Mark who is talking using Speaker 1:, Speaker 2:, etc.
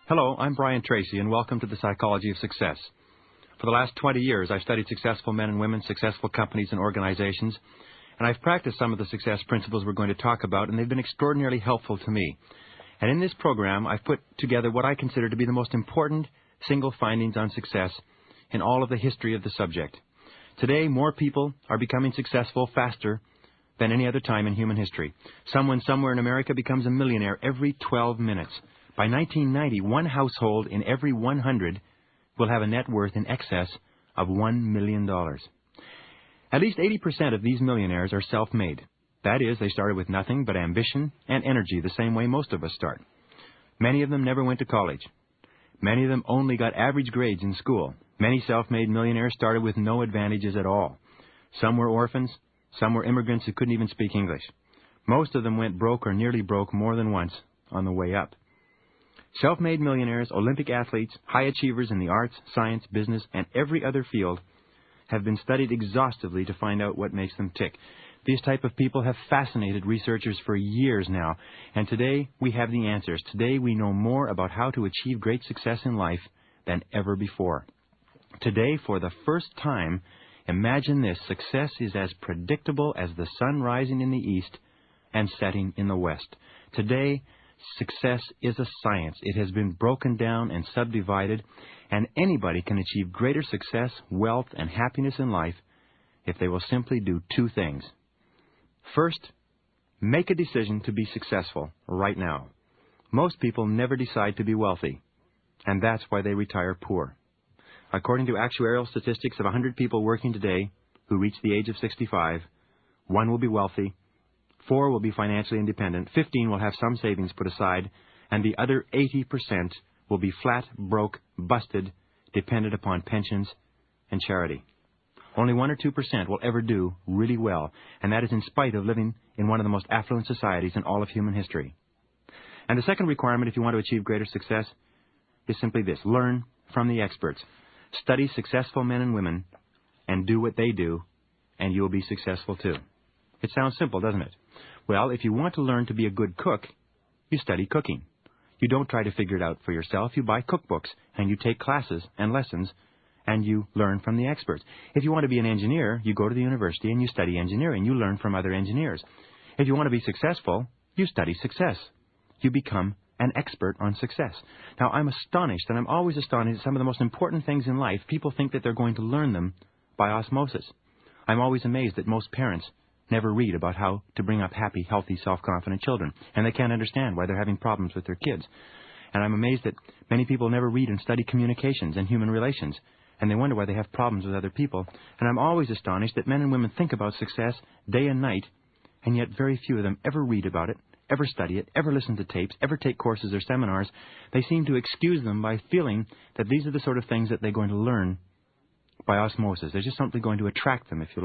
Speaker 1: Hello, I'm Brian Tracy, and welcome to the Psychology of Success. For the last 20 years, I've studied successful men and women, successful companies and organizations, and I've practiced some of the success principles we're going to talk about, and they've been extraordinarily helpful to me. And in this program, I've put together what I consider to be the most important single findings on success in all of the history of the subject. Today, more people are becoming successful faster than any other time in human history. Someone somewhere in America becomes a millionaire every 12 minutes. By 1990, one household in every 100 will have a net worth in excess of $1 million. At least 80% of these millionaires are self-made. That is, they started with nothing but ambition and energy, the same way most of us start. Many of them never went to college. Many of them only got average grades in school. Many self-made millionaires started with no advantages at all. Some were orphans. Some were immigrants who couldn't even speak English. Most of them went broke or nearly broke more than once on the way up. Self-made millionaires, Olympic athletes, high achievers in the arts, science, business, and every other field have been studied exhaustively to find out what makes them tick. These type of people have fascinated researchers for years now, and today we have the answers. Today we know more about how to achieve great success in life than ever before. Today, for the first time, imagine this: success is as predictable as the sun rising in the east and setting in the west. Today, success is a science. It has been broken down and subdivided, and anybody can achieve greater success, wealth, and happiness in life if they will simply do two things. First, make a decision to be successful right now. Most people never decide to be wealthy, and that's why they retire poor. According to actuarial statistics of 100 people working today who reach the age of 65, 1 will be wealthy, 4 will be financially independent, 15 will have some savings put aside, and the other 80% will be flat, broke, busted, dependent upon pensions and charity. Only 1 or 2% will ever do really well, and that is in spite of living in one of the most affluent societies in all of human history. And the second requirement if you want to achieve greater success is simply this: learn from the experts. Study successful men and women and do what they do, and you'll be successful too. It sounds simple, doesn't it? Well, if you want to learn to be a good cook, you study cooking. You don't try to figure it out for yourself. You buy cookbooks, and you take classes and lessons, and you learn from the experts. If you want to be an engineer, you go to the university and you study engineering. You learn from other engineers. If you want to be successful, you study success. You become an expert on success. Now, I'm astonished, and I'm always astonished at some of the most important things in life. People think that they're going to learn them by osmosis. I'm always amazed that most parents never read about how to bring up happy, healthy, self-confident children, and they can't understand why they're having problems with their kids. And I'm amazed that many people never read and study communications and human relations, and they wonder why they have problems with other people. And I'm always astonished that men and women think about success day and night, and yet very few of them ever read about it, ever study it, ever listen to tapes, ever take courses or seminars. They seem to excuse them by feeling that these are the sort of things that they're going to learn by osmosis. There's just something going to attract them, if you